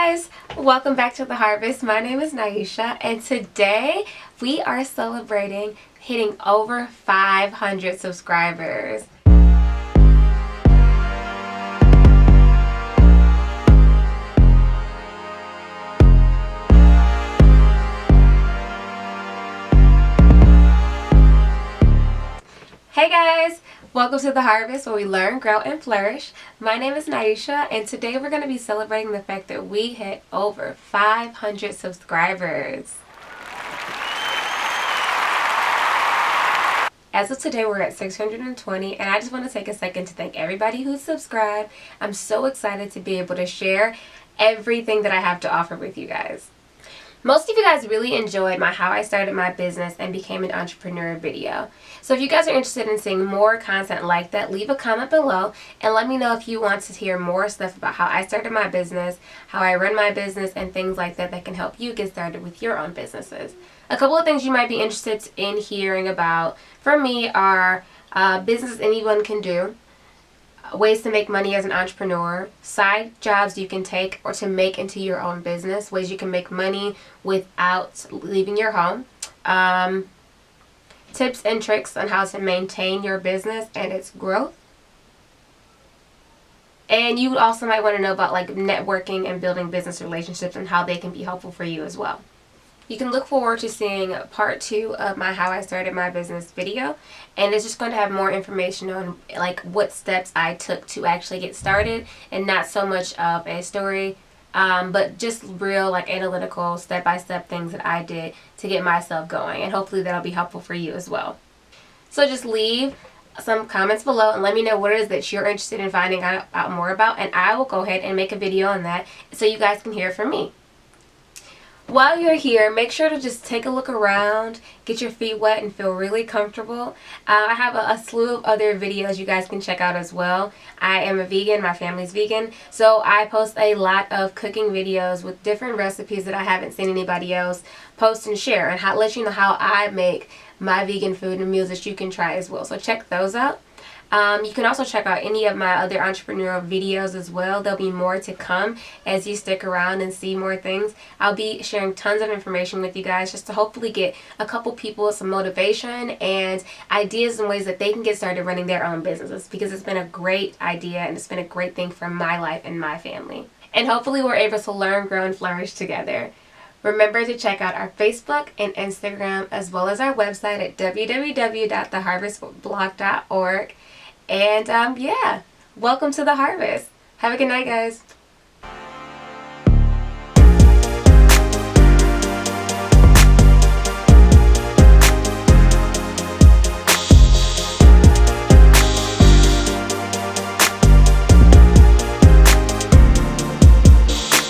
guys, welcome back to The Harvest. My name is Nyeisha, and today we are celebrating hitting over 500 subscribers. Hey guys, welcome to The Harvest, where we learn, grow, and flourish. My name is Nyeisha, and today we're going to be celebrating the fact that we hit over 500 subscribers. As of today, we're at 620, and I just want to take a second to thank everybody who's subscribed. I'm so excited to be able to share everything that I have to offer with you guys. Most of you guys really enjoyed my How I Started My Business and Became an Entrepreneur video. So if you guys are interested in seeing more content like that, leave a comment below and let me know if you want to hear more stuff about how I started my business, how I run my business, and things like that that can help you get started with your own businesses. A couple of things you might be interested in hearing about from me are business anyone can do, ways to make money as an entrepreneur, side jobs you can take or to make into your own business, ways you can make money without leaving your home, tips and tricks on how to maintain your business and its growth. And you also might want to know about like networking and building business relationships and how they can be helpful for you as well. You can look forward to seeing part 2 of my How I Started My Business video, and it's just going to have more information on like what steps I took to actually get started, and not so much of a story, but just real like analytical step-by-step things that I did to get myself going, and hopefully that'll be helpful for you as well. So just leave some comments below and let me know what it is that you're interested in finding out more about, and I will go ahead and make a video on that so you guys can hear from me. While you're here, make sure to just take a look around, get your feet wet, and feel really comfortable. I have a slew of other videos you guys can check out as well. I am a vegan, my family's vegan, so I post a lot of cooking videos with different recipes that I haven't seen anybody else post and share, and let you know how I make my vegan food and meals that you can try as well. So check those out. You can also check out any of my other entrepreneurial videos as well. There'll be more to come as you stick around and see more things. I'll be sharing tons of information with you guys just to hopefully get a couple people some motivation and ideas and ways that they can get started running their own businesses, because it's been a great idea and it's been a great thing for my life and my family. And hopefully we're able to learn, grow, and flourish together. Remember to check out our Facebook and Instagram as well as our website at www.theharvestblog.org. And yeah, welcome to The Harvest. Have a good night, guys.